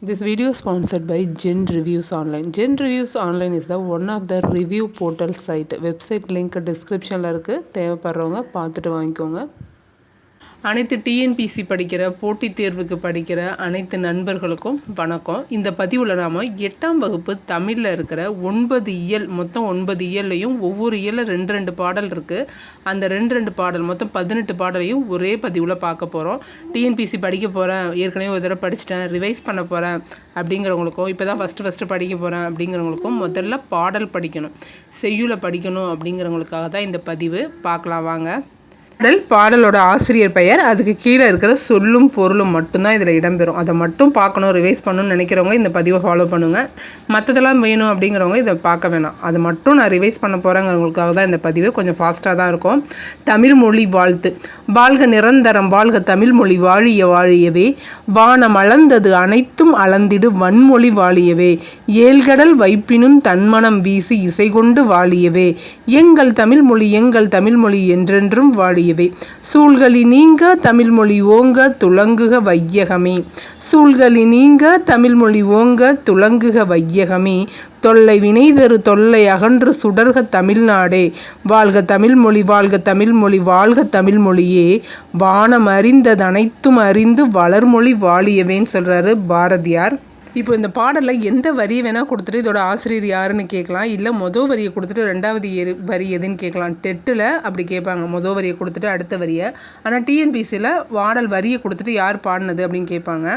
This video is sponsored by Gen Reviews Online. Gen Reviews Online is the one of the review portal site. Website link description இருக்கு. தேவைப்படுறவங்க பார்த்துட்டு வாங்கிக்கோங்க. அனைத்து TNPSC படிக்கிற போட்டித் தேர்வுக்கு படிக்கிற அனைத்து நண்பர்களுக்கும் வணக்கம். இந்த பதிவில் நாம் 8ஆம் வகுப்பு தமிழில் இருக்கிற 9 இயல், மொத்தம் 9 இயல்லையும் ஒவ்வொரு இயலில் 2 பாடல் இருக்குது. அந்த 2 பாடல் மொத்தம் 18 பாடலையும் ஒரே பதிவில் பார்க்க போகிறோம். டிஎன்பிசி படிக்க போகிறேன், ஏற்கனவே ஒரு தடவை படிச்சிட்டேன், ரிவைஸ் பண்ண போகிறேன் அப்படிங்கிறவங்களுக்கும், இப்போ தான் ஃபஸ்ட்டு படிக்க போகிறேன் அப்படிங்கிறவங்களுக்கும் முதல்ல பாடல் படிக்கணும், செய்யுளை படிக்கணும் அப்படிங்கிறவங்களுக்காக தான் இந்த பதிவு. பார்க்கலாம் வாங்க. பாடலோட ஆசிரியர் பெயர், அதுக்கு கீழே இருக்கிற சொல்லும் பொருளும் மட்டும்தான் இதில் இடம்பெறும். அதை மட்டும் பார்க்கணும், ரிவைஸ் பண்ணணும்னு நினைக்கிறவங்க இந்த பதிவை ஃபாலோ பண்ணுங்கள். மற்றதெல்லாம் வேணும் அப்படிங்கிறவங்க இதை பார்க்க வேணாம். அது மட்டும் நான் ரிவைஸ் பண்ண போகிறேங்கிறவங்களுக்காக தான் இந்த பதிவு. கொஞ்சம் ஃபாஸ்ட்டாக தான் இருக்கும். தமிழ் மொழி வாழ்த்து. வாழ்க நிரந்தரம், வாழ்க தமிழ் மொழி வாழிய வாழியவே, வானம் அளந்தது அனைத்தும் அளந்திடு வன்மொழி வாழியவே, ஏழ்கடல் வைப்பினும் தன்மனம் வீசி இசை கொண்டு வாழியவே, எங்கள் தமிழ்மொழி எங்கள் தமிழ்மொழி என்றென்றும் வாழிய, சூழ்களி நீங்க தமிழ்மொழி ஓங்க துலங்குக வையகமே, சூழ்களி நீங்க தமிழ்மொழி ஓங்க துலங்குக வையகமே, தொல்லை வினைதரு தொல்லை அகன்று சுடர்க தமிழ்நாடே, வாழ்க தமிழ்மொழி வாழ்க தமிழ்மொழி வாழ்க தமிழ்மொழியே, வானம் அறிந்தது அனைத்தும் அறிந்து வளர்மொழி வாழியவேன்னு சொல்கிறாரு பாரதியார். இப்போ இந்த பாடலில் எந்த வரியை வேணால் கொடுத்துட்டு இதோட ஆசிரியர் யாருன்னு கேட்கலாம், இல்லை மொதல் வரியை கொடுத்துட்டு 2வது வரி எதுன்னு கேட்கலாம். டெட்டில் அப்படி கேட்பாங்க, மொதல் வரியை கொடுத்துட்டு அடுத்த வரியை. ஆனால் டிஎன்பிசியில் பாடல் வரியை கொடுத்துட்டு யார் பாடினது அப்படின்னு கேட்பாங்க.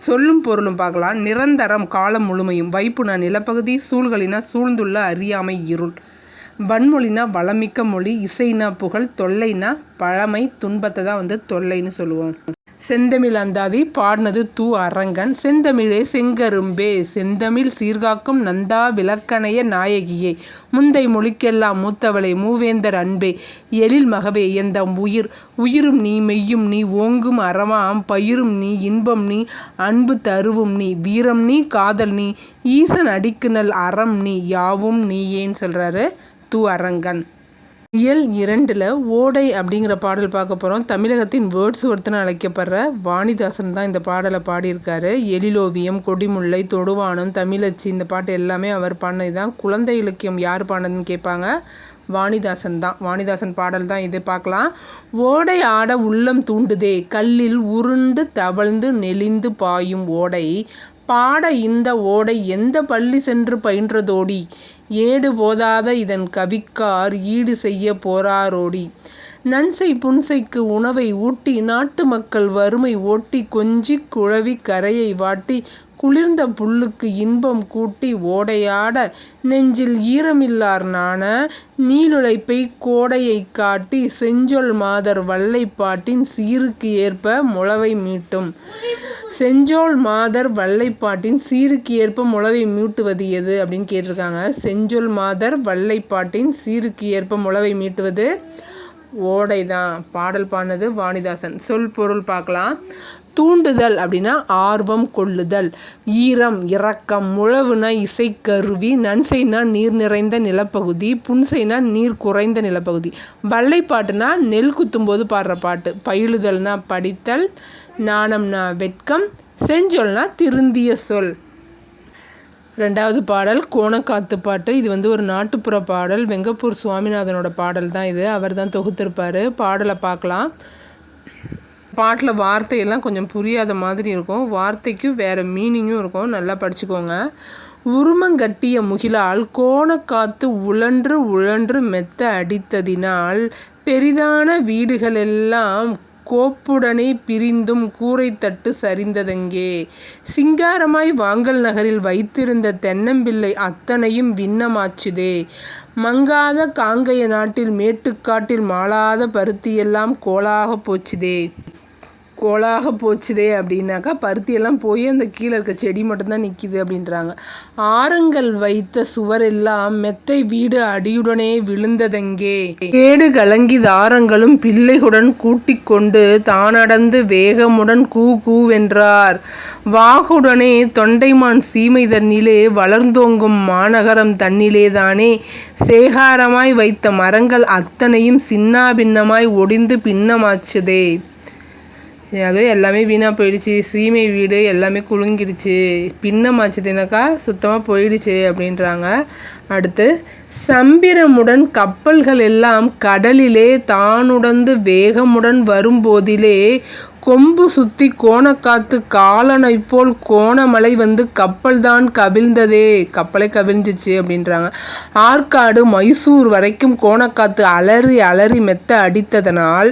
சொல்லும் பொருளும் பார்க்கலாம். நிரந்தரம் காலம் முழுமையும், வைப்புனா நிலப்பகுதி, சூழ்களினா சூழ்ந்துள்ள அறியாமை இருள், வன்மொழினா வளமிக்க மொழி, இசைனா புகழ், தொல்லைனா பழமை துன்பத்தை தான் தொல்லைன்னு சொல்லுவோம். செந்தமிழ் அந்தாதி பாடினது து. அரங்கன். செந்தமிழே செங்கரும்பே செந்தமிழ் சீர்காக்கும் நந்தா விளக்கணைய நாயகியே, முந்தை மொழிக்கெல்லாம் மூத்தவளை மூவேந்தர் அன்பே, எழில் மகவே எந்தம் உயிர், உயிரும் நீ மெய்யும் நீ, ஓங்கும் அறமாம் பயிரும் நீ, இன்பம் நீ அன்பு தருவும் நீ, வீரம் நீ காதல் நீ, ஈசன் அடிக்குநல் அறம் நீ, யாவும் நீ ஏன்னு சொல்கிறாரு து. அரங்கன். இயல் 2ல் ஓடை அப்படிங்கிற பாடல் பார்க்க போகிறோம். தமிழகத்தின் வேர்ட்ஸ்வொர்த்னு அழைக்கப்படுற வாணிதாசன் தான் இந்த பாடலை பாடியிருக்காரு. எழிலோவியம், கொடிமுல்லை, தொடுவானம், தமிழச்சி, இந்த பாட்டு எல்லாமே அவர் பாடினது தான். குழந்தை இலக்கியம் யார் பாடினதுன்னு கேட்பாங்க, வாணிதாசன் தான். வாணிதாசன் பாடல் தான் இது. பார்க்கலாம். ஓடை ஆட உள்ளம் தூண்டுதே, கல்லில் உருண்டு தவழ்ந்து நெளிந்து பாயும் ஓடை, பாட இந்த ஓடை எந்த பள்ளி சென்று பயின்றதோடி, ஏடு போதாத இதன் கவிக்கார் ஈடு செய்ய போராரோடி, நன்சை புன்சைக்கு உணவை ஊட்டி நாட்டு மக்கள் வறுமை ஓட்டி, கொஞ்சி குழவி கரையை வாட்டி குளிர்ந்த புல்லுக்கு இன்பம் கூட்டி, ஓடையாட நெஞ்சில் ஈரமில்லார் நாண நீளுழைப்பை கோடையை காட்டி, செஞ்சொல் மாதர் வல்லைப்பாட்டின் சீருக்கு ஏற்ப முளவை மீட்டும். செஞ்சொல் மாதர் வல்லைப்பாட்டின் சீருக்கு ஏற்ப முளவை மீட்டுவது எது அப்படின்னு கேட்டிருக்காங்க. செஞ்சொல் மாதர் வல்லைப்பாட்டின் சீருக்கு ஏற்ப முளவை மீட்டுவது ஓடை தான். பாடல் பாடினது வாணிதாசன். சொல் பொருள் பார்க்கலாம். தூண்டுதல் அப்படின்னா ஆர்வம் கொள்ளுதல், ஈரம் இரக்கம், முழவுனா இசைக்கருவி, நன்சைனா நீர் நிறைந்த நிலப்பகுதி, புன்சைனா நீர் குறைந்த நிலப்பகுதி, வல்லைப்பாட்டுனா நெல் குத்தும்போது பாடுற பாட்டு, பயிலுதல்னா படித்தல், நாணம்னா வெட்கம், செஞ்சொல்னா திருந்திய சொல். 2வது பாடல் கோணக்காத்து பாட்டு. இது ஒரு நாட்டுப்புற பாடல். வெங்கப்பூர் சுவாமிநாதனோட பாடல் தான் இது. அவர் தான் தொகுத்திருப்பார். பாடலை பார்க்கலாம். பாட்டில் வார்த்தையெல்லாம் கொஞ்சம் புரியாத மாதிரி இருக்கும், வார்த்தைக்கு வேறு மீனிங்கும் இருக்கும், நல்லா படிச்சுக்கோங்க. உருமங்கட்டிய முகிலால் கோணக்காத்து உழன்று உழன்று மெத்த அடித்ததினால், பெரிதான வீடுகளெல்லாம் கோப்புடனே பிரிந்தும் கூரை தட்டு சரிந்ததெங்கே, சிங்காரமாய் வாங்கல் நகரில் வைத்திருந்த தென்னம்பிள்ளை அத்தனையும் விண்ணமாச்சுதே, மங்காத காங்கைய நாட்டில் மேட்டுக்காட்டில் மாளாத பருத்தியெல்லாம் கோலாக போச்சுதே. கோலாக போச்சுதே அப்படின்னாக்கா பருத்தியெல்லாம் போய் அந்த கீழே இருக்க செடி மட்டும்தான் நிற்கிது அப்படின்றாங்க. ஆரங்கள் வைத்த சுவரெல்லாம் மெத்தை வீடு அடியுடனே விழுந்ததெங்கே, கேடு கலங்கி தாரங்களும் பிள்ளைகளுடன் கூட்டிக் கொண்டு தானடந்து வேகமுடன் கூ கூவென்றார், வாகுடனே தொண்டைமான் சீமை தன்னிலே வளர்ந்தோங்கும் மாநகரம் தன்னிலேதானே, சேகாரமாய் வைத்த மரங்கள் அத்தனையும் சின்னாபின்னமாய் ஒடிந்து பின்னமாச்சுதே. அது எல்லாமே வீணாக போயிடுச்சு, சீமை வீடு எல்லாமே குலுங்கிடுச்சு, பின்னமாச்சுதுனாக்கா சுத்தமாக போயிடுச்சு அப்படின்றாங்க. அடுத்து சம்பிரமுடன் கப்பல்கள் எல்லாம் கடலிலே தானுடந்து வேகமுடன் வரும்போதிலே கொம்பு சுற்றி கோணக்காத்து காலனை போல் கோணமலை வந்து கப்பல் தான் கவிழ்ந்ததே, கப்பலை கவிழ்ந்துச்சு அப்படின்றாங்க. ஆற்காடு மைசூர் வரைக்கும் கோணக்காத்து அலறி அலறி மெத்த அடித்ததனால்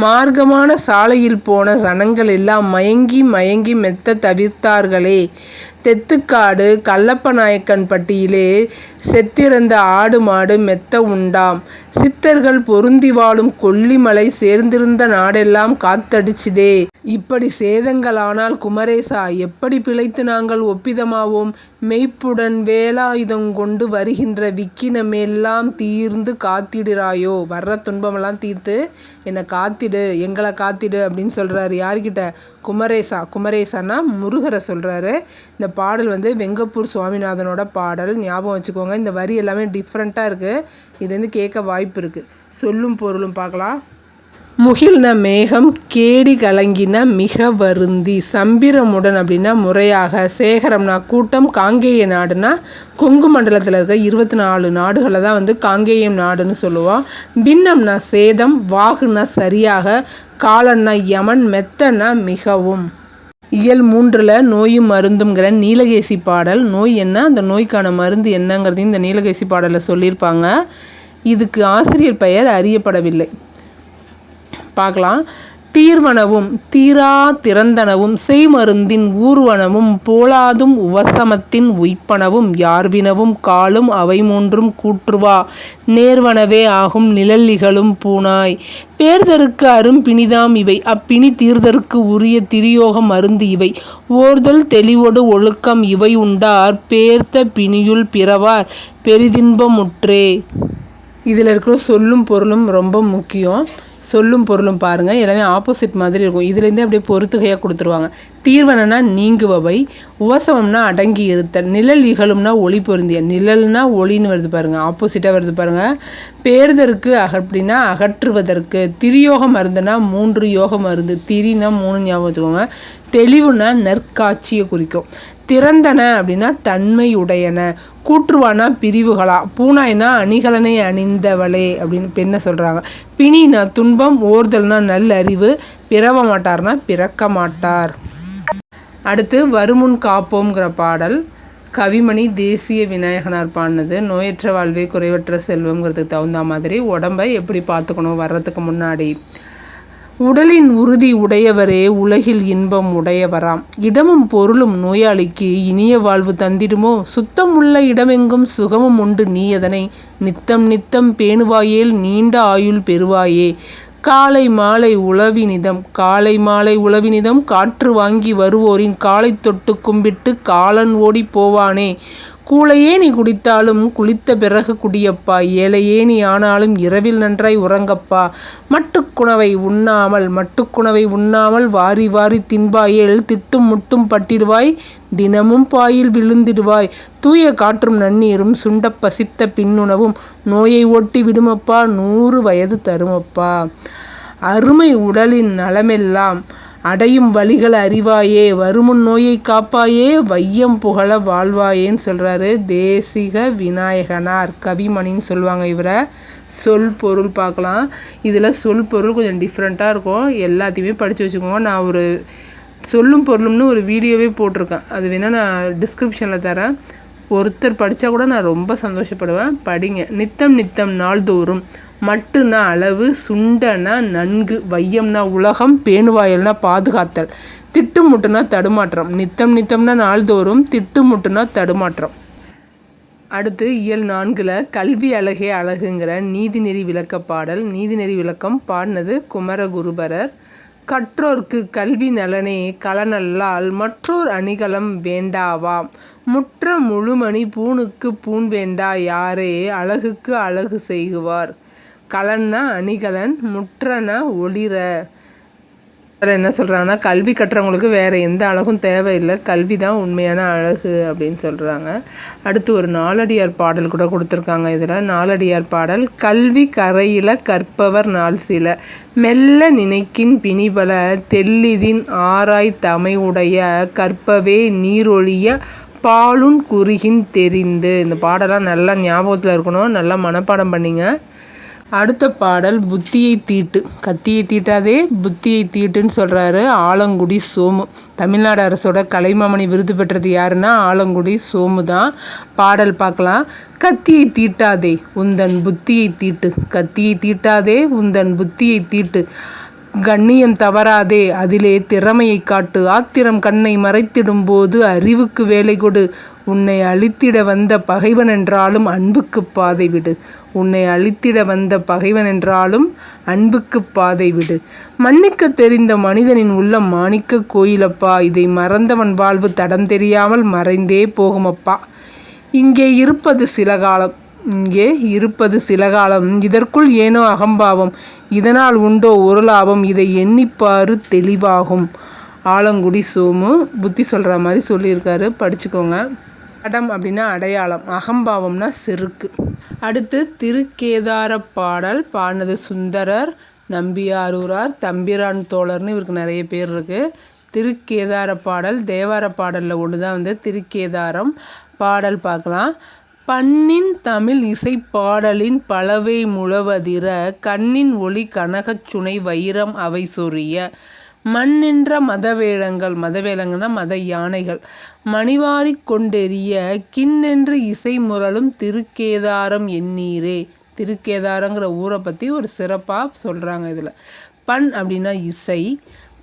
மார்க்கமான சாலையில் போன சனங்கள் எல்லாம் மயங்கி மயங்கி மெத்த தவிர்த்தார்களே. தெத்துக்காடு கல்லப்பநாயக்கன் பட்டியிலே செத்திறந்த ஆடு மாடு மெத்த உண்டாம். சித்தர்கள் பொருந்தி வாழும் கொல்லிமலை சேர்ந்திருந்த நாடெல்லாம் காத்தடிச்சுதே. இப்படி சேதங்களானால் குமரேசா எப்படி பிழைத்து நாங்கள் ஒப்பிதமாவோம்? மெய்ப்புடன் வேலாயுதம் கொண்டு வருகின்ற விக்கினமெல்லாம் தீர்ந்து காத்திடுறாயோ. வர்ற துன்பமெல்லாம் தீர்த்து என்னை காத்திடு, எங்களை காத்திடு அப்படின்னு சொல்கிறாரு. யார்கிட்ட? குமரேசா. குமரேசானா முருகரை சொல்கிறாரு. இந்த பாடல் வந்து வெங்கப்பூர் சுவாமிநாதனோட பாடல், ஞாபகம் வச்சுக்கோங்க. இந்த வரி எல்லாமே டிஃப்ரெண்ட்டாக இருக்குது, இது வந்து கேட்க வாய்ப்பு இருக்குது. சொல்லும் பொருளும் பார்க்கலாம். முகில்ன மேகம் கேடி கலங்கின மிக வருந்தி. சம்பிரமுடன் அப்படின்னா முறையாக, சேகரம்னா கூட்டம், காங்கேய நாடுனா கொங்கு மண்டலத்தில் இருக்க 24 நாடுகளை தான் வந்து காங்கேயம் நாடுன்னு சொல்லுவோம். பின்னம்னா சேதம், வாகுனா சரியாக, காலன்னா யமன், மெத்தனா மிகவும். இயல் 3 நோயும் மருந்துங்கிற நீலகேசி பாடல். நோய் என்ன, அந்த நோய்க்கான மருந்து என்னங்கிறதையும் இந்த நீலகேசி பாடலில் சொல்லியிருப்பாங்க. இதுக்கு ஆசிரியர் பெயர் அறியப்படவில்லை. பார்க்கலாம். தீர்வனவும் தீரா திறந்தனவும் செய்மருந்தின் ஊர்வனவும் போலாதும் உவசமத்தின் உய்ப்பனவும் யார்வினவும் காலும் அவை மூன்றும் கூற்றுவா நேர்வனவே ஆகும் நிழல்லிகளும் பூனாய். பேர்தற்கு அரும் பிணிதாம் இவை அப்பிணி தீர்தற்கு உரிய திரியோக மருந்து இவை ஓர்தல் தெளிவொடு ஒழுக்கம் இவை உண்டார் பேர்த்த பிணியுள் பிறவார் பெரிதின்பமுற்றே. இதில் இருக்கிற சொல்லும் பொருளும் ரொம்ப முக்கியம். சொல்லும் பொருளும் பாருங்கள், எல்லாமே ஆப்போசிட் மாதிரி இருக்கும். இதுலேருந்தே அப்படியே பொறுத்துகையாக கொடுத்துருவாங்க. தீர்வனனா நீங்குபவை, உவசமம்னா அடங்கி இருத்தல், நிழல் இகழும்னா ஒளி பொருந்திய, நிழல்னா ஒளின்னு வருது பாருங்கள், ஆப்போசிட்டாக வருது பாருங்கள். பேர்தற்கு அப்படின்னா அகற்றுவதற்கு, திரியோக மருந்துனா 3 யோக மருந்து, திரினா 3 ஞாபகம் வச்சுக்கோங்க. தெளிவுனா நற்காட்சியை குறிக்கும். திறந்தன அப்படின்னா தன்மை உடையன. கூற்றுவானா பிரிவுகளா. பூனாய்னா அணிகலனை அணிந்தவளே அப்படின்னு பெண்ணை சொல்கிறாங்க. பிணினா துன்பம், ஓர்தல்னா நல்லறிவு, பிறவ மாட்டார்னா பிறக்க மாட்டார். அடுத்து வருமுன் காப்போம்ங்கிற பாடல் கவிமணி தேசிய விநாயகனார் பாடினது. நோயற்ற வாழ்வே குறைவற்ற செல்வம்ங்கிறதுக்கு தகுந்த மாதிரி உடம்பை எப்படி பார்த்துக்கணும் வர்றதுக்கு முன்னாடி. உடலின் உறுதி உடையவரே உலகில் இன்பம் உடையவராம். இடமும் பொருளும் நோயாளிக்கு இனிய வாழ்வு தந்திடுமோ? சுத்தம் உள்ள இடமெங்கும் சுகமும் உண்டு நீ அதனை நித்தம் நித்தம் பேணுவாயேல் நீண்ட ஆயுள் பெறுவாயே. காலை மாலை உளவினிதம் காலை மாலை உளவினிதம் காற்று வாங்கி வருவோரின் காலை தொட்டு கும்பிட்டு காலன் ஓடி போவானே. கூழையே நீ குடித்தாலும் குளித்த பிறகு குடியப்பா, ஏழையே நீ ஆனாலும் இரவில் நன்றாய் உறங்கப்பா. மட்டுக்குணவை உண்ணாமல் வாரி வாரி தின்பாயேல் திட்டும் முட்டும் பட்டிடுவாய் தினமும் பாயில் விழுந்திடுவாய். தூய காற்றும் நன்னீரும் சுண்ட பசித்த பின்னுணவும் நோயை ஒட்டி விடுமப்பா 100 வயது தருமப்பா. அருமை உடலின் நலமெல்லாம் அடையும் வழிகள் அறிவாயே வருமுன் நோயை காப்பாயே வையம் புகழ வாழ்வாயேன்னு சொல்கிறாரு தேசிக விநாயகனார். கவிமணின்னு சொல்லுவாங்க இவரை. சொல் பொருள் பார்க்கலாம். இதில் சொல் பொருள் கொஞ்சம் டிஃப்ரெண்ட்டாக இருக்கும், எல்லாத்தையுமே படித்து வச்சுக்கோங்க. நான் ஒரு சொல்லும் பொருளும்னு ஒரு வீடியோவே போட்டிருக்கேன், அது வேணால் நான் டிஸ்கிரிப்ஷனில் தரேன். ஒருத்தர் படித்தா கூட நான் ரொம்ப சந்தோஷப்படுவேன், படிங்க. நித்தம் நித்தம் நாள்தோறும், மட்டுனா அளவு, சுண்டனா நன்கு, வையம்னா உலகம், பேணுவாயல்னா பாதுகாத்தல், திட்டுமுட்டுனா தடுமாற்றம். நித்தம் நித்தம்னா நாள்தோறும், திட்டுமுட்டுனா தடுமாற்றம். அடுத்து இயல் 4 கல்வி அழகே அழகுங்கிற நீதிநெறி விளக்க பாடல். நீதிநெறி விளக்கம் பாடினது குமரகுருபரர். கற்றோர்க்கு கல்வி நலனே கலனல்லால் மற்றோர் அணிகலம் வேண்டாவாம். முற்ற முழுமணி பூணுக்கு பூண் வேண்டா யாரே அழகுக்கு அழகு செய்குவார். கலன்னா அணிகலன், முற்றனா ஒளிர. அதில் என்ன சொல்கிறாங்கன்னா, கல்வி கற்றவங்களுக்கு வேறு எந்த அழகும் தேவையில்லை, கல்வி தான் உண்மையான அழகு அப்படின்னு சொல்கிறாங்க. அடுத்து ஒரு நாலடியார் பாடல் கூட கொடுத்துருக்காங்க. இதில் நாலடியார் பாடல்: கல்வி கரையில கற்பவர் நாள் சில, மெல்ல நினைக்கின் பிணிபல, தெல்லிதின் ஆராய் தமை உடைய, கற்பவே நீரொழிய பாலுன் குறுகின் தெரிந்து. இந்த பாடலாம் நல்லா ஞாபகத்தில் இருக்கணும், நல்லா மனப்பாடம் பண்ணிங்க. அடுத்த பாடல் புத்தியை தீட்டு. கத்தியை தீட்டாதே புத்தியை தீட்டுன்னு சொல்கிறாரு ஆலங்குடி சோமு. தமிழ்நாடு அரசோட கலைமாமணி விருது பெற்றது யாருன்னா ஆலங்குடி சோமு தான். பாடல் பார்க்கலாம். கத்தியை தீட்டாதே உந்தன் புத்தியை தீட்டு, கத்தியை தீட்டாதே உந்தன் புத்தியை தீட்டு, கண்ணியம் தவறாதே அதிலே திறமையை காட்டு, ஆத்திரம் கண்ணை மறைத்திடும் போது அறிவுக்கு வேலை கொடு, உன்னை அழித்திட வந்த பகைவன் என்றாலும் அன்புக்கு பாதை விடு, உன்னை அழித்திட வந்த பகைவன் என்றாலும் அன்புக்கு பாதை விடு, மன்னிக்க தெரிந்த மனிதனின் உள்ளம் மாணிக்க கோயிலப்பா, இதை மறந்தவன் வாழ்வு தடம் தெரியாமல் மறைந்தே போகுமப்பா, இங்கே இருப்பது சில காலம், இங்கே இருப்பது சில காலம், இதற்குள் ஏனோ அகம்பாவம், இதனால் உண்டோ ஒரு லாபம், இதை எண்ணிப்பாரு தெளிவாகும். ஆலங்குடி சோமு புத்தி சொல்கிற மாதிரி சொல்லியிருக்காரு, படிச்சுக்கோங்க. அடம் அப்படின்னா அடையாளம், அகம்பாவம்னா செருக்கு. அடுத்து திருக்கேதார பாடல் பாடினது சுந்தரர் நம்பியாரூரார் தம்பிரான் தோழர்னு இவருக்கு நிறைய பேர் இருக்குது. திருக்கேதார பாடல் தேவார பாடலில் ஒன்று தான் திருக்கேதாரம். பாடல் பார்க்கலாம். பண்ணின் தமிழ் இசைப்பாடலின் பலவை முழவதிர, கண்ணின் ஒளி கனகச் சுனை வைரம் அவை சொரிய, மண்ணின்ற மதவேளங்கள், மதவேளங்கள்னா மத யானைகள், மணிவாரி கொண்டெறிய, கிண்ணென்று இசை முரலும் திருக்கேதாரம் எண்ணீரே. திருக்கேதாரங்கிற ஊரை பற்றி ஒரு சிறப்பாக சொல்கிறாங்க இதில். பண் அப்படின்னா இசை,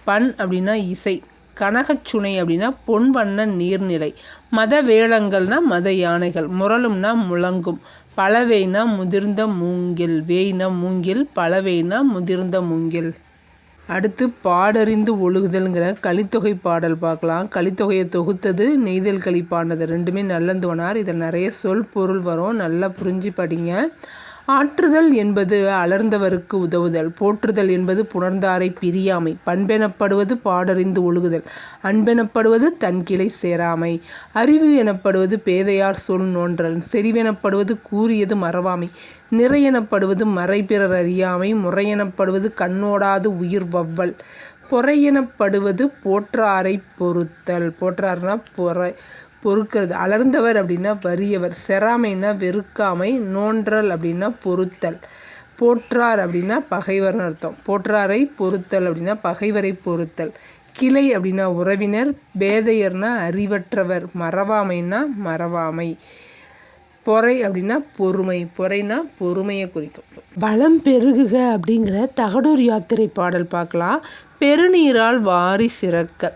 பண் அப்படின்னா இசை, கனகச்சுனை அப்படின்னா பொன் வண்ண நீர்நிலை, மத வேளங்கள்னா மத யானைகள், முரளும்னா முழங்கும், பலவேனா முதிர்ந்த மூங்கில், வேய்னா மூங்கில், பலவேனா முதிர்ந்த மூங்கில். அடுத்து பாடறிந்து ஒழுகுதல்ங்கிற கலித்தொகை பாடல் பார்க்கலாம். கலித்தொகையை தொகுத்தது நெய்தல் களி பாடினது, ரெண்டுமே நல்லந்தோனார். இதில் நிறைய சொல் பொருள் வரும், நல்லா புரிஞ்சு படிங்க. ஆற்றுதல் என்பது அலர்ந்தவருக்கு உதவுதல், போற்றுதல் என்பது புணர்ந்தாரை பிரியாமை, பண்பெனப்படுவது பாடறிந்து ஒழுகுதல், அன்பெனப்படுவது தன் கிளை சேராமை, அறிவு எனப்படுவது பேதையார் சொல் நோன்றல், செறிவெனப்படுவது கூறியது மறவாமை, நிறையெனப்படுவது மறைபிறர் அறியாமை, முறையெனப்படுவது கண்ணோடாது உயிர் வவ்வல், பொறையெனப்படுவது போற்றாரை பொறுத்தல். போற்றார்னா பொறுக்கிறது. அலர்ந்தவர் அப்படின்னா வறியவர், செராமைன்னா வெறுக்காமை, நோன்றல் அப்படின்னா பொறுத்தல், போற்றார் அப்படின்னா பகைவர்னு அர்த்தம், போற்றாரை பொறுத்தல் அப்படின்னா பகைவரை பொறுத்தல், கிளை அப்படின்னா உறவினர், பேதையர்னா அறிவற்றவர், மறவாமைன்னா மறவாமை, பொறை அப்படின்னா பொறுமை, பொறைனா பொறுமையை குறிக்கும். பலம் பெருகுக அப்படிங்கிற தகடூர் யாத்திரை பாடல் பார்க்கலாம். பெருநீரால் வாரி சிறக்க.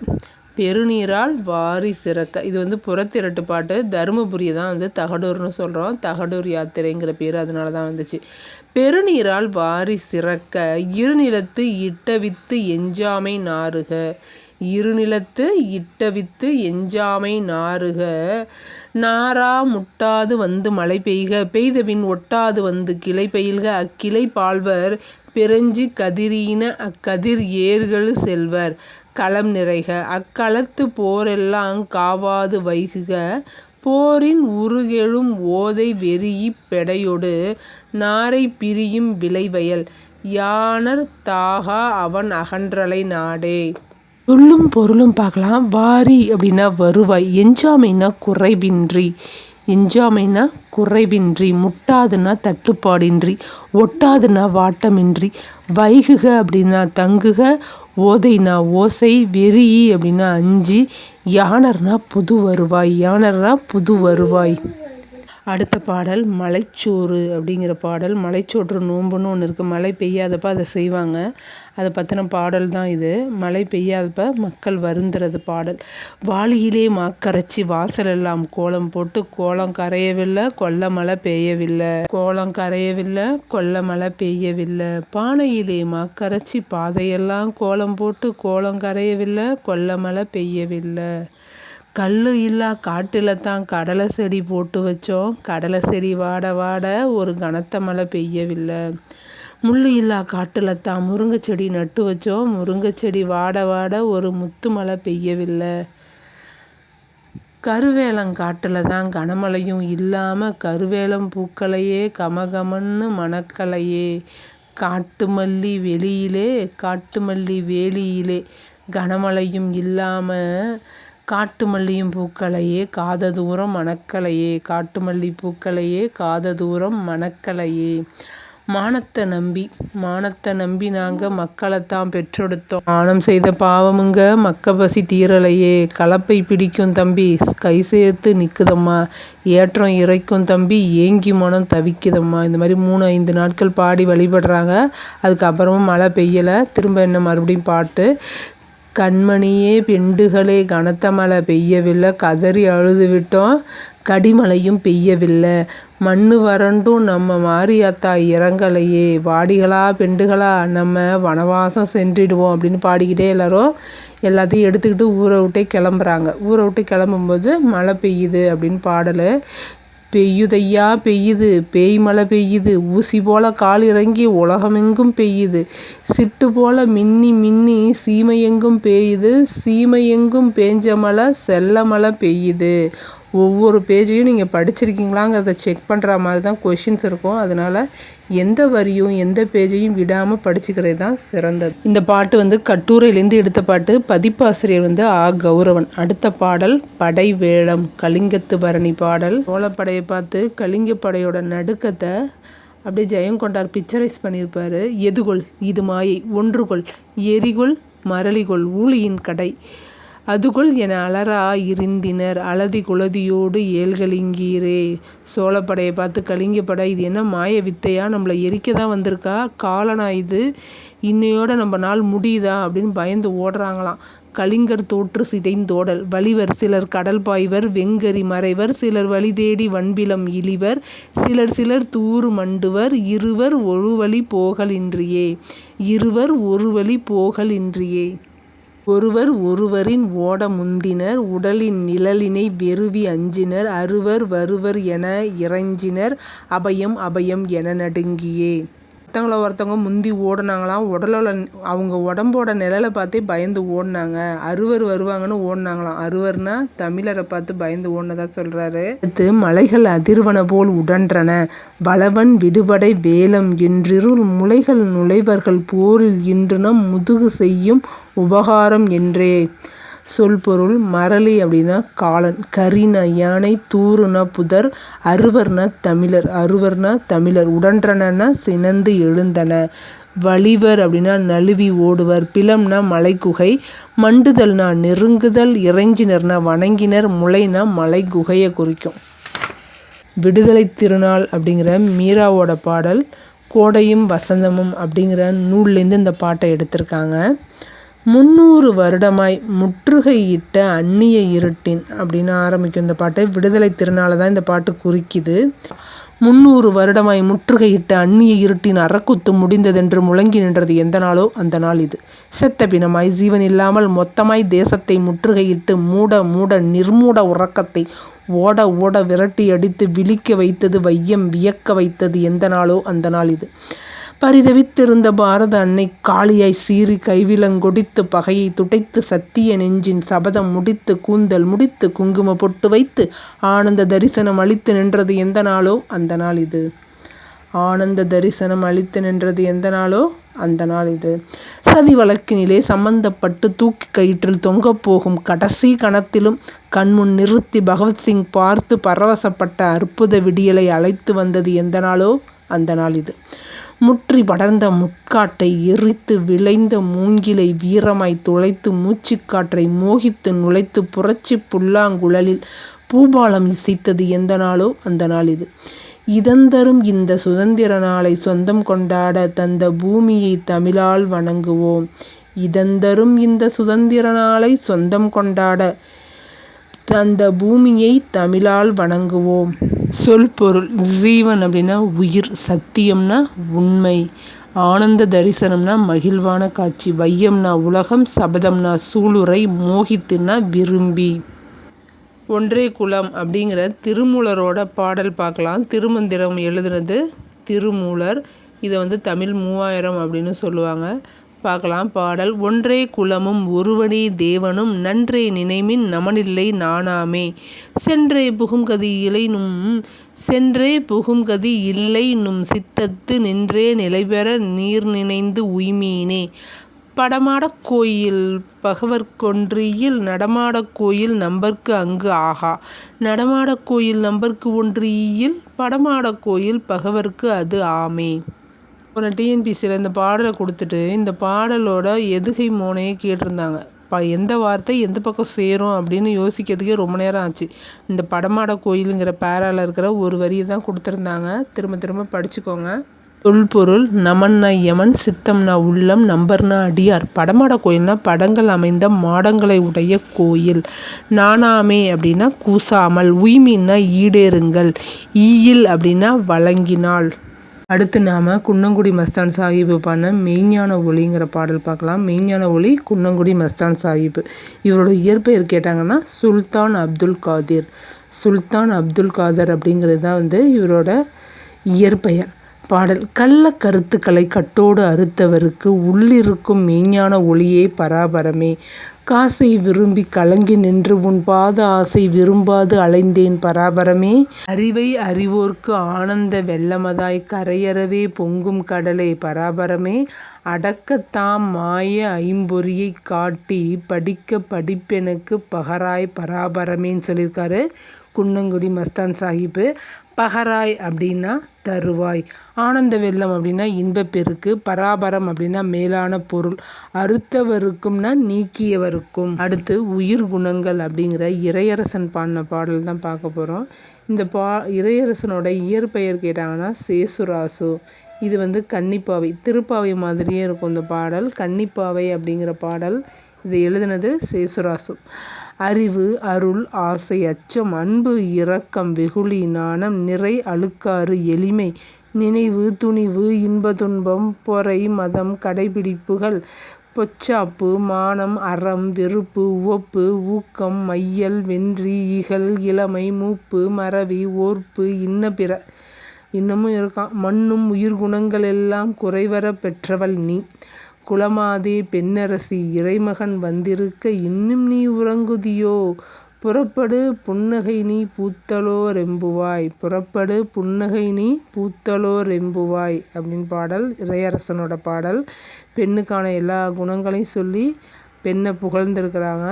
பெருநீரால் வாரி சிறக்க இது புறத்திரட்டு பாட்டு. தருமபுரியை தான் தகடூர்னு சொல்கிறோம். தகடூர் யாத்திரைங்கிற பேர் அதனால தான் வந்துச்சு. பெருநீரால் வாரி சிறக்க, இருநிலத்து இட்டவித்து எஞ்சாமை நாறுக, இருநிலத்து இட்டவித்து எஞ்சாமை நாறுக, நாரா முட்டாது வந்து மழை பெய்க, பெய்தபின் ஒட்டாது வந்து கிளை பெய்க, அக்கிளை பால்வர் பிறஞ்சி கதிரீன அக்கதிர் ஏறுகள் செல்வர், களம் நிறைக, அக்களத்து போரெல்லாம் காவாது வைகுக, போரின் உருகெழும் ஓதை வெறியி பெடையொடு, நாரை பிரியும் விளைவயல், யானர் தாகா அவன் அகன்றலை நாடே. சொல்லும் பொருளும் பார்க்கலாம். வாரி அப்படின்னா வருவாய், எஞ்சாமைன்னா குறைவின்றி, எஞ்சாமைன்னா குறைவின்றி, முட்டாதுன்னா தட்டுப்பாடின்றி, ஒட்டாதுன்னா வாட்டமின்றி, வைகுக அப்படின்னா தங்குக, ஓதைனா ஓசை, வெறி அப்படின்னா அஞ்சு, யானர்னா புது வருவாய், யானர்னா புது வருவாய். அடுத்த பாடல் மலைச்சோறு அப்படிங்கிற பாடல். மலைச்சோற்று நோம்புன்னு ஒன்று இருக்குது. மழை பெய்யாதப்ப அதை செய்வாங்க, அதை பற்றின பாடல் தான் இது. மழை பெய்யாதப்ப மக்கள் வருந்துறது பாடல். வாளியிலே மாக்கரைச்சி வாசல் எல்லாம் கோலம் போட்டு, கோலம் கரையவில்லை கொல்ல மழை பெய்யவில்லை, கோலம் கரையவில்லை கொல்ல மழை பெய்யவில்லை, பானையிலே மாக்கரைச்சி பாதையெல்லாம் கோலம் போட்டு, கோலம் கரையவில்லை கொல்ல மழை பெய்யவில்லை, கல் இல்லா காட்டில் தான் கடலை செடி போட்டு வச்சோம், கடலை செடி வாட வாட ஒரு கனத்த மழை பெய்யவில்லை, முள்ளு இல்லா காட்டுல தான் முருங்கை செடி நட்டு வச்சோம், முருங்கை செடி வாட வாட ஒரு முத்து மழை பெய்யவில்லை. கருவேலங்காட்டுல தான் கனமழையும் இல்லாம கருவேலம் பூக்களையே கமகமன்னு மணக்கலையே. காட்டு மல்லி வெளியிலே காட்டு மல்லி வேலியிலே கனமழையும் இல்லாம காட்டு மல்லியும் பூக்களையே காத தூரம் மணக்கலையே. காட்டு மல்லி பூக்களையே காத தூரம் மணக்கலையே. மானத்தை நம்பி நாங்க மக்களைத்தான் பெற்றெடுத்தோம், மானம் செய்த பாவமுங்க மக்க பசி தீரலையே. கலப்பை பிடிக்கும் தம்பி கை சேர்த்து நிற்குதம்மா, ஏற்றம் இறைக்கும் தம்பி ஏங்கி மனம் தவிக்குதம்மா. இந்த மாதிரி 3-5 நாட்கள் பாடி வழிபடுறாங்க. அதுக்கப்புறமும் மழை பெய்யலை. திரும்ப என்ன மறுபடியும் பாட்டு. கண்மணியே பெண்டுகளே கனத்த மழை பெய்யவில்லை, கதறி அழுது விட்டோம், கடிமழையும் பெய்யவில்லை. மண்ணு வறண்டும் நம்ம மாரியாத்தா இறங்கலையே. வாடிகளா பெண்டுகளா நம்ம வனவாசம் சென்றிடுவோம் அப்படின்னு பாடிக்கிட்டே எல்லாத்தையும் எடுத்துக்கிட்டு ஊரை விட்டே கிளம்புறாங்க. ஊரை விட்டு கிளம்பும்போது மழை பெய்யுது அப்படின்னு பாடல். பெய்யுதையா பெய்யுது பேய் மழை பெய்யுது, ஊசி போல கால் இறங்கி உலகமெங்கும் பெய்யுது, சிட்டு போல மின்னி மின்னி சீமையெங்கும் பெய்யுது, சீமையெங்கும் பேஞ்ச மழை செல்ல மழை பெய்யுது. ஒவ்வொரு பேஜையும் நீங்கள் படிச்சிருக்கீங்களாங்கிறத செக் பண்ணுற மாதிரி தான் கொஷின்ஸ் இருக்கும். அதனால் எந்த வரியும் எந்த பேஜையும் விடாமல் படிச்சுக்கிறது தான் சிறந்தது. இந்த பாட்டு கட்டுரையிலேருந்து எடுத்த பாட்டு. பதிப்பாசிரியர் ஆ கௌரவன். அடுத்த பாடல் படை வேடம், கலிங்கத்து பரணி பாடல். சோழப்படையை பார்த்து கலிங்கப்படையோட நடுக்கத்தை அப்படியே ஜெயங்கொண்டார் பிக்சரைஸ் பண்ணியிருப்பார். எதுகொள் இது மாயை, ஒன்றுகொள் எரிகொள் மரளிகொள் ஊழியின் கடை, அதுகொள் என அலரா இருந்தினர் அலதி குலதியோடு ஏழ்கலிங்கீரே. சோழப்படையை பார்த்து கலிங்கப்படை இது என்ன மாய வித்தையா, நம்மளை எரிக்க தான் வந்திருக்கா, காலனா இது, இன்னையோட நம்ம நாள் முடியுதா அப்படின்னு பயந்து ஓடுறாங்களாம். கலிங்கர் தோற்று சிதைந்தோடல் வலிவர், சிலர் கடல் பாய்வர் வெங்கரி மறைவர், சிலர் வழி தேடி வன்பிலம் இழிவர், சிலர் தூறு மண்டுவர், இருவர் ஒரு வழி போகல் இன்றியே. ஒருவர் ஒருவரின் ஓட முந்தினர், உடலின் நிழலினை வெறுவி அஞ்சினர், அருவர் வருவர் என இறைஞ்சினர், அபயம் என நடுங்கியே. ஒருத்தவங்க முந்தி ஓடுனாங்களாம். அவங்க உடம்போட நிழலை பார்த்தே பயந்து ஓடினாங்க. அருவர் வருவாங்கன்னு ஓடினாங்களாம். அருவர்னா தமிழரை பார்த்து பயந்து ஓடினதா சொல்கிறாரு. அடுத்து மலைகள் அதிர்வன போல் உடன்றன, வளவன் விடுபடை வேலம் என்றிருள் முளைகள் நுழைவர்கள் போரில் இன்றுனம் முதுகு செய்யும் உபகாரம் என்றே. சொல்பொருள். மரளி அப்படின்னா காலன், கரினா யானை, தூறுனா புதர், அருவர்னா தமிழர், உடன்றன சினந்து எழுந்தன, வலிவர் அப்படின்னா நழுவி ஓடுவர், பிலம்னா மலைக்குகை, மண்டுதல்னா நெருங்குதல், இறைஞ்சினர்னா வணங்கினர், முளைனா மலை குகையை குறிக்கும். விடுதலை திருநாள் அப்படிங்கிற மீராவோட பாடல். கோடையும் வசந்தமும் அப்படிங்கிற நூல்லேருந்து இந்த பாட்டை எடுத்திருக்காங்க. 300 வருடமாய் முற்றுகையிட்ட அந்நிய இருட்டின் அப்படின்னு ஆரம்பிக்கும் இந்த பாட்டு. விடுதலை திருநாளை தான் இந்த பாட்டு குறிக்குது. 300 வருடமாய் முற்றுகையிட்ட அந்நிய இருட்டின் அறக்குத்து முடிந்ததென்று முழங்கி நின்றது எந்த நாளோ அந்த நாள் இது. செத்த பிணமாய் ஜீவன் இல்லாமல் மொத்தமாய் தேசத்தை முற்றுகையிட்டு மூட நிர்மூட உறக்கத்தை ஓட விரட்டி அடித்து விழிக்க வைத்தது, வையம் வியக்க வைத்தது எந்த நாளோ அந்த நாள் இது. பரிதவித்திருந்த பாரத அன்னை காளியாய் சீறி கைவிலங்கொடித்து பகையை துடைத்து சத்திய நெஞ்சின் சபதம் முடித்து கூந்தல் முடித்து குங்கும பொட்டு வைத்து ஆனந்த தரிசனம் அளித்து நின்றது எந்த நாளோ அந்த நாள் இது. ஆனந்த தரிசனம் அளித்து நின்றது எந்த நாளோ அந்த நாள் இது. சதி வழக்கினிலே சம்பந்தப்பட்டு தூக்கி கயிற்றில் தொங்கப் போகும் கடைசி கணத்திலும் கண்முன் நிறுத்தி பகவத்சிங் பார்த்து பரவசப்பட்ட அற்புத விடியலை அழைத்து வந்தது எந்த நாளோ அந்த நாள் இது. முற்றி படர்ந்த முட்காட்டை எரித்து விளைந்த மூங்கிலை வீரமாய் துளைத்து மூச்சுக்காற்றை மோகித்து நுழைத்து புரட்சி புல்லாங்குழலில் பூபாலம் இசைத்தது எந்த நாளோ அந்த நாள் இது. இதந்தரும் இந்த சுதந்திர நாளை சொந்தம் கொண்டாட தந்த பூமியை தமிழால் வணங்குவோம். இதந்தரும் இந்த சுதந்திர நாளை சொந்தம் கொண்டாட தந்த பூமியை தமிழால் வணங்குவோம். சொல்பொருள். ஜீவன் அப்படின்னா உயிர், சத்தியம்னா உண்மை, ஆனந்த தரிசனம்னா மகிழ்வான காட்சி, வையம்னா உலகம், சபதம்னா சூளுரை, மோகித்துனா விரும்பி. ஒன்றே குலம் அப்படிங்கிற திருமூலரோட பாடல் பார்க்கலாம். திருமந்திரம் எழுதுனது திருமூலர். இதை வந்து தமிழ் 3000 அப்படின்னு சொல்லுவாங்க. பார்க்கலாம். பாடல்: ஒன்றே குலமும் ஒருவனே தேவனும் நன்றே நினைமின் நமனில்லை நாணாமே சென்றே புகும்கதி இல்லை நும் சித்தத்து நின்றே நிலைபெற நீர் நினைந்து உய்மீனே படமாடக் கோயில் பகவர்க்கொன்றியில் நடமாடக் கோயில் நம்பர்க்கு அங்கு ஆகா நடமாடக் கோயில் நம்பர்க்கு ஒன்றியில் படமாடக் கோயில் பகவர்க்கு அது ஆமே. போன டிஎன்பிசியில் இந்த பாடலை கொடுத்துட்டு இந்த பாடலோட எதுகை மோனையை கேட்டிருந்தாங்க. எந்த வார்த்தை எந்த பக்கம் சேரும் அப்படின்னு யோசிக்கிறதுக்கே ரொம்ப நேரம் ஆச்சு. இந்த படமாட கோயிலுங்கிற பேரால இருக்கிற ஒரு வரியை தான் கொடுத்துருந்தாங்க. திரும்ப திரும்ப படிச்சுக்கோங்க. தொல்பொருள்: நமன்னா யமன், சித்தம்னா உள்ளம், நம்பர்னா அடியார். படமாட கோயில்னா படங்கள் அமைந்த மாடங்களை உடைய கோயில். நாணாமே அப்படின்னா கூசாமல். உய்மீன்னா ஈடேறுங்கள். ஈயில் அப்படின்னா வழங்கினால். அடுத்து நாம் குன்னங்குடி மஸ்தான் சாஹிப்பு பண்ண மெய்ஞான ஒளிங்கிற பாடல் பார்க்கலாம். மெய்ஞான ஒளி குன்னங்குடி மஸ்தான் சாஹிப்பு. இவரோட இயற்பெயர் கேட்டாங்கன்னா சுல்தான் அப்துல் காதிர். சுல்தான் அப்துல் காதர் அப்படிங்கிறது தான் வந்து இவரோட இயற்பெயர். பாடல்: கள்ள கருத்துக்களை கட்டோடு அறுத்தவருக்கு உள்ளிருக்கும் மெய்ஞான ஒளியே பராபரமே காசை விரும்பி கலங்கி நின்று உன் பாத ஆசை விரும்பாது அலைந்தேன் பராபரமே அறிவை அறிவோர்க்கு ஆனந்த வெள்ளமதாய் கரையறவே பொங்கும் கடலே பராபரமே அடக்கத்தாம் மாய ஐம்பொறியை காட்டி படிக்க படிப்பெனக்கு பகராய் பராபரமேன்னு சொல்லியிருக்காரு குன்னங்குடி மஸ்தான் சாஹிப்பு. பகராய் அப்படின்னா தருவாய், ஆனந்த வெள்ளம் அப்படின்னா இன்பப்பெருக்கு, பராபரம் அப்படின்னா மேலான பொருள், அறுத்தவருக்கும்னா நீக்கியவருக்கும். அடுத்து உயிர் குணங்கள் அப்படிங்கிற இறையரசன் பாடின பாடல் தான் பார்க்க போகிறோம். இந்த இறையரசனோட இயற்பெயர் கேட்டாங்கன்னா சேசுராசு. இது வந்து கன்னிப்பாவை, திருப்பாவை மாதிரியே இருக்கும் இந்த பாடல். கன்னிப்பாவை அப்படிங்கிற பாடல். இதை எழுதினது சேசுராசு. அறிவு, அருள், ஆசை, அச்சம், அன்பு, இரக்கம், வெகுளி, நாணம், நிறை, அழுக்காறு, எளிமை, நினைவு, துணிவு, இன்ப துன்பம், பொறை, மதம், கடைபிடிப்புகள், பொச்சாப்பு, மானம், அறம், வெறுப்பு, உவப்பு, ஊக்கம், மையல், வென்றி, இகல், இளமை, மூப்பு, மறவி, ஓர்ப்பு, இன்னமும் இருக்கான். மண்ணும் உயிர் குணங்கள் எல்லாம் குறைவர பெற்றவள் நீ குலமாதே பெண்ணரசி இறைமகன் வந்திருக்க இன்னும் நீ உறங்குதியோ புறப்படு புன்னகை நீ பூத்தலோ ரெம்புவாய் புறப்படு புன்னகை நீ பூத்தலோ ரெம்புவாய் அப்படின்னு பாடல். இறையரசனோட பாடல். பெண்ணுக்கான எல்லா குணங்களையும் சொல்லி பெண்ணை புகழ்ந்துருக்கிறாங்க.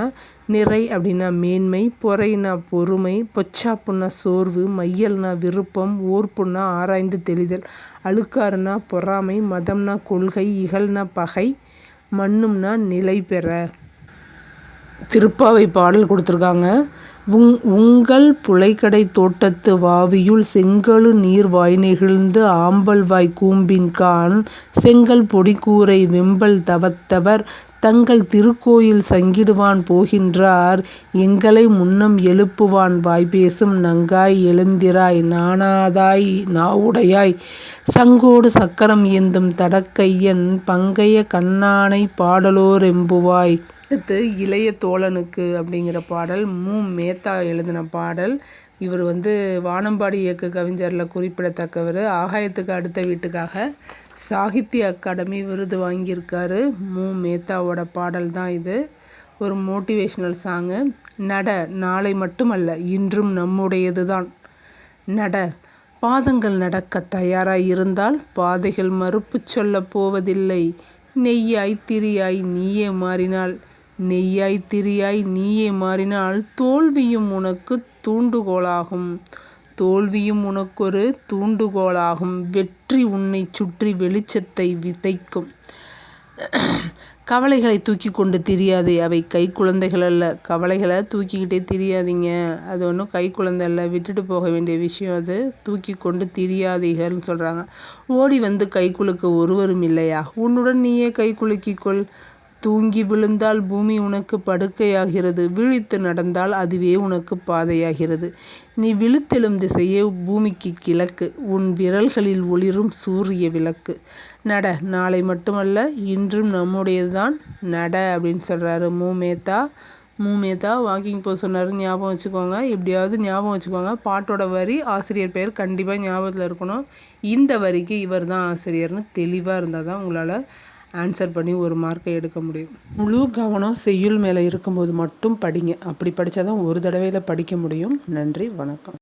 நிறை அப்படின்னா மேன்மை, பொறைனா பொறுமை, பொச்சாப்புன்னா சோர்வு, மையல்னா விருப்பம், ஓர்ப்புன்னா ஆராய்ந்து தெளிதல், அழுக்காறுனா பொறாமை, மதம்னா கொள்கை, இகழ்னா பகை, மண்ணும்னா நிலை பெற. திருப்பாவை பாடல் கொடுத்துருக்காங்க. உங்கள் புழைக்கடை தோட்டத்து வாவியுள் செங்கழு நீர் வாய் நெகிழ்ந்து ஆம்பல் வாய் கூம்பின்கான் செங்கல் பொடிக்கூரை வெம்பல் தவத்தவர் தங்கள் திருக்கோயில் சங்கிடுவான் போகின்றார் எங்களை முன்னம் எழுப்புவான் வாய்பேசும் நங்காய் எழுந்திராய் நாணாதாய் நாவுடையாய் சங்கோடு சக்கரம் ஏந்தும் தடக்கையன் பங்கைய கண்ணானை பாடலோர் எம்புவாய். அடுத்து இளைய தோழனுக்கு அப்படிங்கிற பாடல் மேத்தா எழுதின பாடல். இவர் வந்து வானம்பாடி இயக்க கவிஞரில் குறிப்பிடத்தக்கவர். ஆகாயத்துக்கு அடுத்த வீட்டுக்காக சாகித்ய அகாடமி விருது வாங்கியிருக்காரு. மேத்தாவோட பாடல் தான் இது. ஒரு மோட்டிவேஷ்னல் சாங்கு. நட, நாளை மட்டுமல்ல இன்றும் நம்முடையது தான். நட, பாதங்கள் நடக்க தயாராய் இருந்தால் பாதைகள் மறுப்பு சொல்ல போவதில்லை. நெய்யாய் திரியாய் நீயே மாறினால் தோல்வியும் உனக்கு தூண்டுகோலாகும். உனக்கொரு தூண்டுகோலாகும். வெற்றி உன்னை சுற்றி வெளிச்சத்தை விதைக்கும். கவலைகளை தூக்கி கொண்டு திரியாதே, அவை கை குழந்தைகள் அல்ல. கவலைகளை தூக்கிக்கிட்டே திரியாதீங்க, அது ஒன்றும் கை குழந்தை அல்ல, விட்டுட்டு போக வேண்டிய விஷயம். அது தூக்கி கொண்டு திரியாதீர்கள்னு சொல்கிறாங்க. ஓடி வந்து கை குலுக்க ஒருவரும் இல்லையா, உன்னுடன் நீயே கை குலுக்கிக்கொள். தூங்கி விழுந்தால் பூமி உனக்கு படுக்கையாகிறது, விழித்து நடந்தால் அதுவே உனக்கு பாதையாகிறது. நீ விழுத்தெழும் திசையே பூமிக்கு கிழக்கு, உன் விரல்களில் ஒளிரும் சூரிய விளக்கு. நட, நாளை மட்டுமல்ல இன்றும் நம்முடையதுதான். நட அப்படின்னு சொல்கிறாரு மேத்தா. மூமேதா வாக்கிங் போக சொன்னார், ஞாபகம் வச்சுக்கோங்க. எப்படியாவது ஞாபகம் வச்சுக்கோங்க. பாட்டோட வரி, ஆசிரியர் பெயர் கண்டிப்பாக ஞாபகத்தில் இருக்கணும். இந்த வரிக்கு இவர் தான் ஆசிரியர்னு தெளிவாக இருந்தால் தான் உங்களால் ஆன்சர் பண்ணி ஒரு மார்க்கை எடுக்க முடியும். முழு கவனம் செய்யுள் மேலே இருக்கும்போது மட்டும் படிங்க. அப்படி படித்தா தான் ஒரு தடவையில் படிக்க முடியும். நன்றி, வணக்கம்.